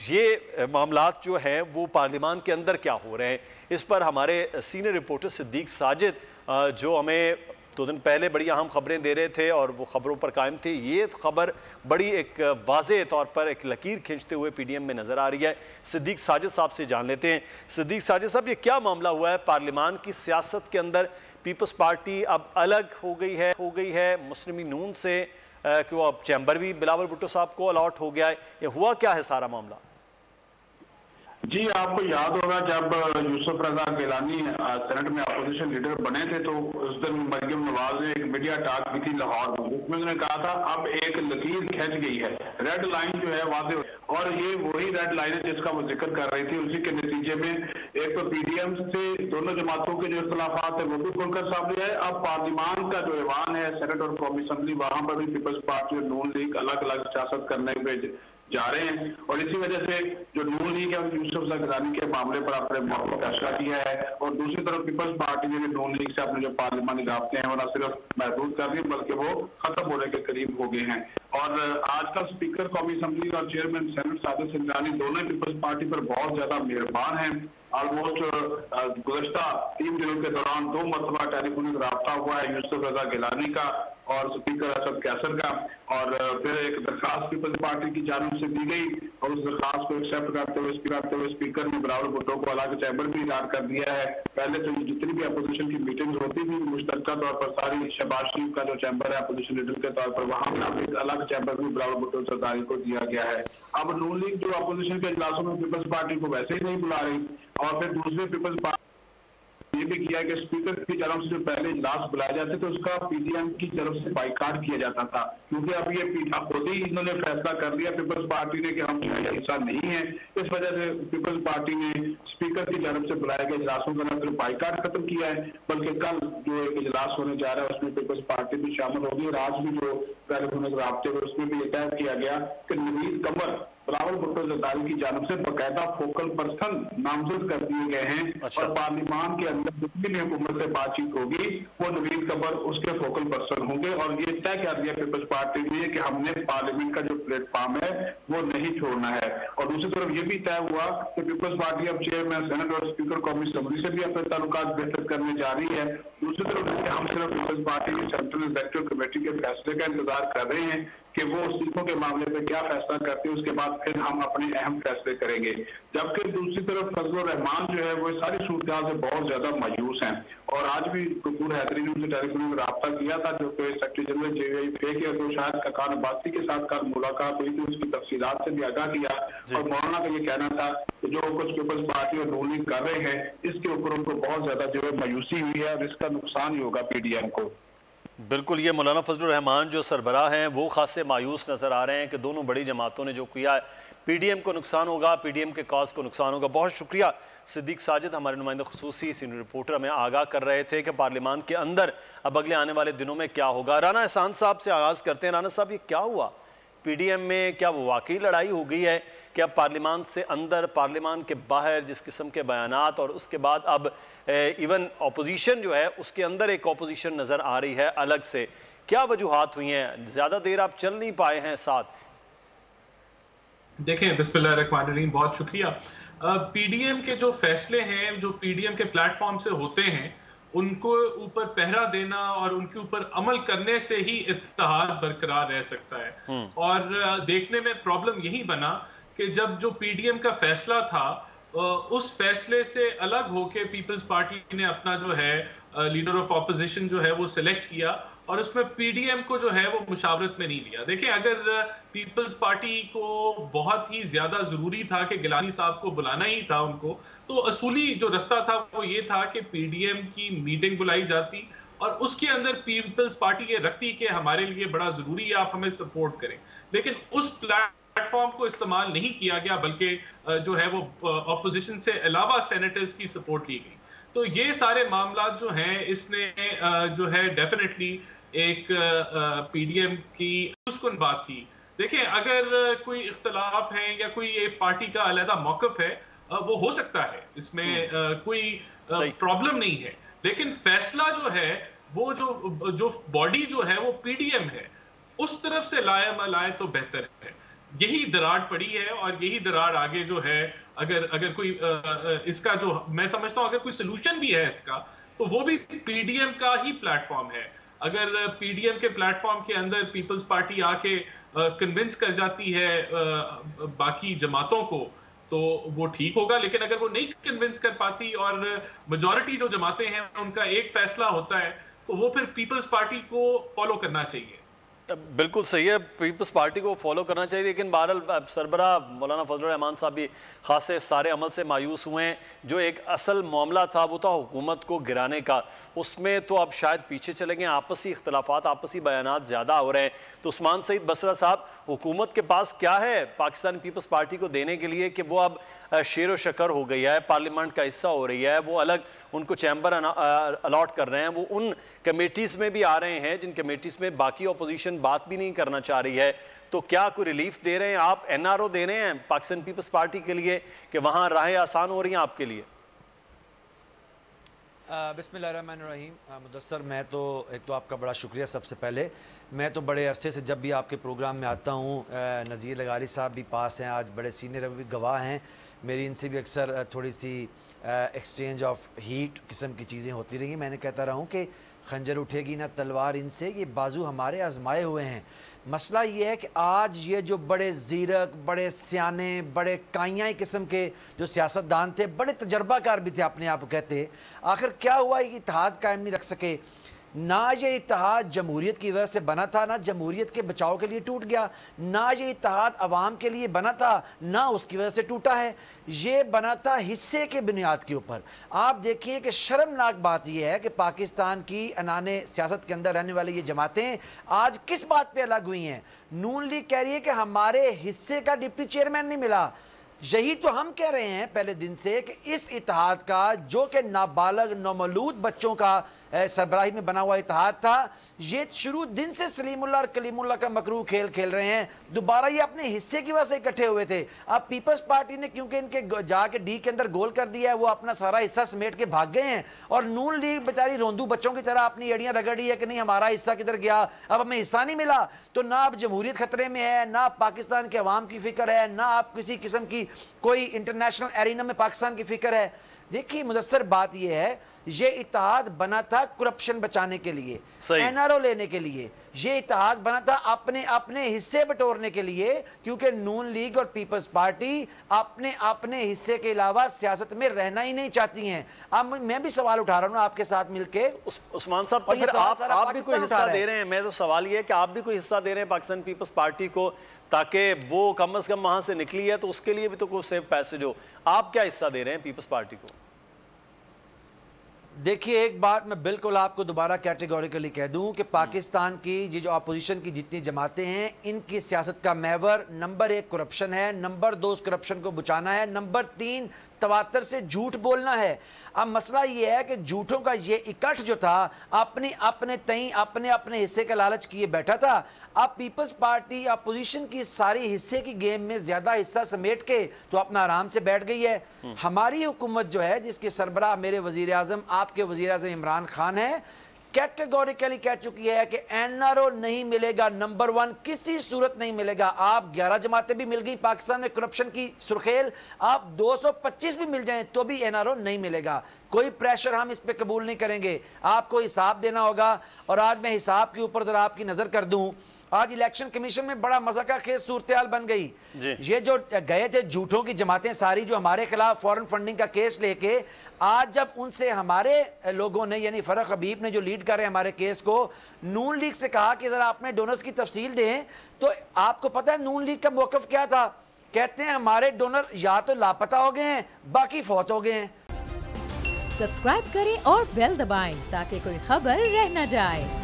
ये मामलात जो हैं वो पार्लियामान के अंदर क्या हो रहे हैं, इस पर हमारे सीनियर रिपोर्टर सिद्दीक साजिद जो हमें 2 दिन पहले बड़ी अहम खबरें दे रहे थे और वो खबरों पर कायम थे, ये खबर बड़ी एक वाज़ेह तौर पर एक लकीर खींचते हुए पीडीएम में नज़र आ रही है। सिद्दीक साजिद साहब से जान लेते हैं। सिद्दीक साजिद साहब, ये क्या मामला हुआ है पार्लियामान की सियासत के अंदर? पीपल्स पार्टी अब अलग हो गई है मुस्लिम नून से, कि वो अब चैम्बर भी बिलावल भुट्टो साहब को अलॉट हो गया है। ये हुआ क्या है सारा मामला? जी, आपको याद होगा जब यूसुफ रजा गिलानी सेनेट में अपोजिशन लीडर बने थे तो उस दिन मरियम नवाज ने एक मीडिया टॉक की थी लाहौर में, जिसमें उन्होंने कहा था अब एक लकीर खिंच गई है, रेड लाइन जो है वादे, और ये वही रेड लाइन है जिसका वो जिक्र कर रही थी। उसी के नतीजे में एक तो पीडीएम से दोनों जमातों के जो इख्तलाफात है वो भी खुलकर सामने आए। अब पार्लियामान का जो ऐवान है, सेनेट और कौमी असम्बली, वहां पर भी पीपल्स पार्टी और नून लीग अलग अलग सियासत करने पे जा रहे हैं, और इसी वजह से जो नून लीग है यूसुफ रजा गिलानी के मामले पर अपने मौके का फैसला किया है, और दूसरी तरफ पीपल्स पार्टी ने नून लीग से अपने जो पार्लियामानी राब्ते हैं वो न सिर्फ महदूद कर दिए बल्कि वो खत्म होने के करीब हो गए हैं। और आज का स्पीकर कौमी असम्बली और चेयरमैन सेनेट साजिद सिंघानी दोनों पीपल्स पार्टी पर बहुत ज्यादा मेहरबान हैं। ऑलमोस्ट गुज़श्ता 3 दिनों के दौरान 2 मरतबा टेलीफोनिक राब्ता हुआ है यूसुफ रजा गिलानी का और स्पीकर असद कैसर का, और फिर एक दरखास्त पीपल्स पार्टी की जानिब से दी गई और उस दरखास्त को एक्सेप्ट करते हुए स्पीकर ने बिलावल भुट्टो को अलग चैम्बर भी ऐलान कर दिया है। पहले तो जितनी भी अपोजिशन की मीटिंग होती थी मुश्तरका तौर पर सारी शहबाज शरीफ का जो चैम्बर है अपोजिशन लीडर के तौर पर, वहां पर एक अलग चैम्बर भी बिलावल भुट्टो सरदारी को दिया गया है। अब नून लीग जो अपोजिशन के इजलासों में पीपल्स पार्टी को वैसे ही नहीं बुला रही, और फिर दूसरे पीपल्स पार्टी ये भी किया कि स्पीकर की तरफ से जो पहले इजलास बुलाए जाते थे उसका पीडीएम की तरफ से बाइकाट किया जाता था, क्योंकि अब ये खुद ही इन्होंने फैसला कर लिया पीपल्स पार्टी ने कि हम हिस्सा नहीं है। इस वजह से पीपल्स पार्टी ने स्पीकर की तरफ से बुलाए गए इजलासों का न सिर्फ बाइकाट खत्म किया है बल्कि कल जो एक इजलास होने जा रहा है उसमें पीपल्स पार्टी भी शामिल होगी, और आज भी जो टेलीफोनिक राब्ते हुए उसमें भी तय किया गया कि नवीद कमर बिलावल भुट्टो सरदारी की जानिब से बकायदा फोकल पर्सन नामजद कर दिए गए हैं। और पार्लियामान के अंदर जितनी भी हुकूमत से बातचीत होगी वो नवीद कमर उसके फोकल पर्सन होंगे, और ये तय कर दिया पीपल्स पार्टी ने कि हमने पार्लियामेंट का जो प्लेटफॉर्म है वो नहीं छोड़ना है। और दूसरी तरफ ये भी तय हुआ कि पीपल्स पार्टी अब चेयरमैन सेनेट और स्पीकर कौमी असम्बली से भी अपने ताल्लुकात बेहतर करने जा रही है। दूसरी तरफ हम सिर्फ पीपल्स पार्टी की सेंट्रल एग्जीक्यूटिव कमेटी के फैसले का इंतजार कर रहे हैं कि वो सीटों के मामले पे क्या फैसला करते हैं, उसके बाद फिर हम अपने अहम फैसले करेंगे। जबकि दूसरी तरफ फजलुर रहमान जो है वो सारी सूरत से बहुत ज्यादा मायूस हैं, और आज भी कपूर हैदरी ने उनसे टेलीफोन में रब्ता किया था जो कि सेक्रेटरी जनरल JVP के तो शायद ककान अब्बासी के साथ कल मुलाकात हुई थी, उसकी तफसीलात से भी आगाह किया, और मौलाना का ये कहना था कि जो कुछ पीपल्स पार्टी और नून लीग कर रहे हैं इसके ऊपर उनको बहुत ज्यादा जो है मायूसी हुई है और इसका नुकसान ही होगा पीडीएम को। बिल्कुल, ये मौलाना फजलुर रहमान जो सरबराह हैं वो खासे मायूस नज़र आ रहे हैं कि दोनों बड़ी जमातों ने जो किया है पीडीएम को नुकसान होगा, पीडीएम के कॉज को नुकसान होगा। बहुत शुक्रिया सिद्दीक साजिद, हमारे नुमाइंदा खुसूसी सीनियर रिपोर्टर हमें आगाह कर रहे थे कि पार्लियामान के अंदर अब अगले आने वाले दिनों में क्या होगा। राना एहसान साहब से आगाज़ करते हैं। राना साहब, ये क्या हुआ पीडीएम में? क्या वो वाकई लड़ाई हो गई है कि अब पार्लियामान से अंदर, पार्लियामान के बाहर जिस किस्म के बयानात, और उसके बाद अब इवन अपोजिशन जो है उसके अंदर एक अपोजिशन नज़र आ रही है अलग से, क्या वजूहात हुई हैं? ज़्यादा देर आप चल नहीं पाए हैं साथ। देखें, बिस्मिल्लाहिर्रहमानिर्रहीम, बहुत शुक्रिया। पीडीएम के जो फैसले हैं जो पीडीएम के प्लेटफॉर्म से होते हैं उनको ऊपर पहरा देना और उनके ऊपर अमल करने से ही इत्तेहाद बरकरार रह सकता है। और देखने में प्रॉब्लम यही बना कि जब जो पीडीएम का फैसला था उस फैसले से अलग होके पीपल्स पार्टी ने अपना जो है लीडर ऑफ ऑपोजिशन जो है वो सिलेक्ट किया, और उसमें पीडीएम को जो है वो मुशावरत में नहीं लिया। देखिए, अगर पीपल्स पार्टी को बहुत ही ज्यादा जरूरी था कि गिलानी साहब को बुलाना ही था उनको, तो असूली जो रास्ता था वो ये था कि पीडीएम की मीटिंग बुलाई जाती और उसके अंदर पीपल्स पार्टी ये रखती कि हमारे लिए बड़ा जरूरी है, आप हमें सपोर्ट करें। लेकिन उस प्लेटफॉर्म को इस्तेमाल नहीं किया गया, बल्कि जो है वो ऑपोजिशन से अलावा सेनेटर्स की सपोर्ट ली गई। तो ये सारे मामला जो हैं इसने जो है डेफिनेटली एक पीडीएम की उसकुन बात की। देखिए, अगर कोई इख्तलाफ है या कोई एक पार्टी का अलहदा मौक़िफ़ है वो हो सकता है, इसमें कोई प्रॉब्लम नहीं है, लेकिन फैसला जो है वो जो बॉडी जो है वो पीडीएम है, उस तरफ से लाए तो बेहतर है। यही दरार पड़ी है और यही दरार आगे जो है, अगर कोई इसका जो मैं समझता हूं अगर कोई सोल्यूशन भी है इसका, तो वो भी पीडीएम का ही प्लेटफॉर्म है। अगर पीडीएम के प्लेटफॉर्म के अंदर पीपल्स पार्टी आके कन्विंस कर जाती है बाकी जमातों को, तो वो ठीक होगा। लेकिन अगर वो नहीं कन्विंस कर पाती और मेजॉरिटी जो जमातें हैं उनका एक फैसला होता है, तो वो फिर पीपल्स पार्टी को फॉलो करना चाहिए। बिल्कुल सही है, पीपल्स पार्टी को फॉलो करना चाहिए। लेकिन बहरहाल सरबरा मौलाना फजलुर रहमान साहब भी खासे सारे अमल से मायूस हुए हैं। जो एक असल मामला था वो था हुकूमत को गिराने का, उसमें तो अब शायद पीछे चले गए, आपसी इख्तलाफात, आपसी बयानात ज़्यादा हो रहे हैं। तो उस्मान सईद बसरा साहब, हुकूमत के पास क्या है पाकिस्तान पीपल्स पार्टी को देने के लिए कि वो अब शेर व शकर हो गई है, पार्लियामेंट का हिस्सा हो रही है, वो अलग उनको चैम्बर अलॉट कर रहे हैं, वो उन कमेटीज़ में भी आ रहे हैं जिन कमेटीज़ में बाकी अपोजिशन बात भी नहीं करना चाह रही है। तो क्या कोई रिलीफ दे रहे हैं आप, एनआरओ दे रहे हैं पाकिस्तान पीपल्स पार्टी के लिए कि वहाँ राहें आसान हो रही हैं आपके लिए? बिस्मिल्लाहिर्रहमानिर्रहीम। मुदस्सर, मैं तो एक तो आपका बड़ा शुक्रिया। सबसे पहले मैं तो बड़े अरसे से जब भी आपके प्रोग्राम में आता हूँ, नज़ीर लगारी साहब भी पास हैं, आज बड़े सीनियर भी गवाह हैं, मेरी इनसे भी अक्सर थोड़ी सी एक्सचेंज ऑफ हीट किस्म की चीज़ें होती रही। मैंने कहता रहा हूँ कि खंजर उठेगी ना तलवार इनसे, ये बाजू हमारे आजमाए हुए हैं। मसला ये है कि आज ये जो बड़े ज़ीरक, बड़े सियाने, बड़े काइयाँ किस्म के जो सियासतदान थे, बड़े तजर्बाकार भी थे अपने आप को कहते, आखिर क्या हुआ, ये इत्तेहाद कायम नहीं रख सके। ना ये इत्तेहाद जमहूरियत की वजह से बना था, ना जमहूरियत के बचाव के लिए टूट गया, ना ये इत्तेहाद अवाम के लिए बना था, ना उसकी वजह से टूटा है। ये बना था हिस्से के बुनियाद के ऊपर। आप देखिए कि शर्मनाक बात यह है कि पाकिस्तान की अनाने सियासत के अंदर रहने वाली ये जमातें आज किस बात पे अलग हुई हैं। नून लीग कह रही है कि हमारे हिस्से का डिप्टी चेयरमैन नहीं मिला। यही तो हम कह रहे हैं पहले दिन से कि इस इत्तेहाद का, जो कि नाबालग नौमौलूद बच्चों का सरबराही में बना हुआ इत्तेहाद था, ये शुरू दिन से सलीमुल्लाह और कलीमुल्लाह का मकरू खेल खेल रहे हैं। दोबारा ये अपने हिस्से की वजह से इकट्ठे हुए थे। अब पीपल्स पार्टी ने क्योंकि इनके जाके डी के अंदर गोल कर दिया है, वो अपना सारा हिस्सा समेट के भाग गए हैं। और नून लीग बेचारी रोंदू बच्चों की तरह अपनी एड़ियां रगड़ी है कि नहीं हमारा हिस्सा किधर गया, अब हमें हिस्सा नहीं मिला। तो ना अब जमहूरियत खतरे में है, ना पाकिस्तान के अवाम की फिक्र है, ना आप किसी किस्म की कोई इंटरनेशनल एरिना में पाकिस्तान की फिक्र है। देखिए मुदस्सर, बात यह है, ये इत्तेहाद बना था करप्शन बचाने के लिए, एनआरओ लेने के लिए। ये इत्तेहाद बना था अपने अपने हिस्से बटोरने के लिए, क्योंकि नून लीग और पीपल्स पार्टी अपने अपने हिस्से के अलावा सियासत में रहना ही नहीं चाहती हैं। अब मैं भी सवाल उठा रहा हूँ आपके साथ मिलके। उस्मान साहब, तो फिर आप भी कोई हिस्सा दे रहे हैं? मैं तो सवाल ये है कि आप भी कोई हिस्सा दे रहे हैं पाकिस्तान पीपल्स पार्टी को, ताकि वो कम अज कम वहां से निकली है तो उसके लिए भी तो कोई सेफ पैसेज हो। आप क्या हिस्सा दे रहे हैं पीपल्स पार्टी को? देखिए, एक बात मैं बिल्कुल आपको दोबारा कैटेगोरिकली कह दूं कि पाकिस्तान की जो अपोजिशन की जितनी जमातें हैं, इनकी सियासत का महवर नंबर 1 करप्शन है, नंबर 2 उस करप्शन को बचाना है, नंबर 3 तवातर से झूठ बोलना है। अब मसला ये है कि झूठों का ये इकट्ठ जो था अपने अपने हिस्से का लालच किए बैठा था। अब पीपल्स पार्टी अपोजिशन की सारी हिस्से की गेम में ज्यादा हिस्सा समेट के तो अपना आराम से बैठ गई है। हमारी हुकूमत जो है, जिसके सरबराह मेरे वजीर आजम, आपके वजीर आजम इमरान खान है, कैटेगोरिकली कह चुकी है कि एनआरओ नहीं मिलेगा, नंबर 1 किसी सूरत नहीं मिलेगा। आप 11 जमातें भी मिल गई पाकिस्तान में करप्शन की सुर्खेल, आप 225 भी मिल जाएं तो भी एनआरओ नहीं मिलेगा। कोई प्रेशर हम इस पे कबूल नहीं करेंगे, आपको हिसाब देना होगा। और आज मैं हिसाब के ऊपर जरा आपकी नजर कर दूं, आज इलेक्शन कमीशन में बड़ा मजा का खेल सूरत बन गई। ये जो गए थे झूठों की जमातें सारी, जो हमारे खिलाफ फॉरेन फंडिंग का केस लेके, आज जब उनसे हमारे लोगों ने, यानी फरक हबीब ने जो लीड कर रहे हैं हमारे केस को, नून लीग से कहा कि जरा अपने डोनर्स की तफसील दें, तो आपको पता है नून लीग का मौकफ क्या था? कहते हैं हमारे डोनर या तो लापता हो गए हैं, बाकी फौत हो गए हैं। सब्सक्राइब करें और बेल दबाएं ताकि कोई खबर रह न जाए।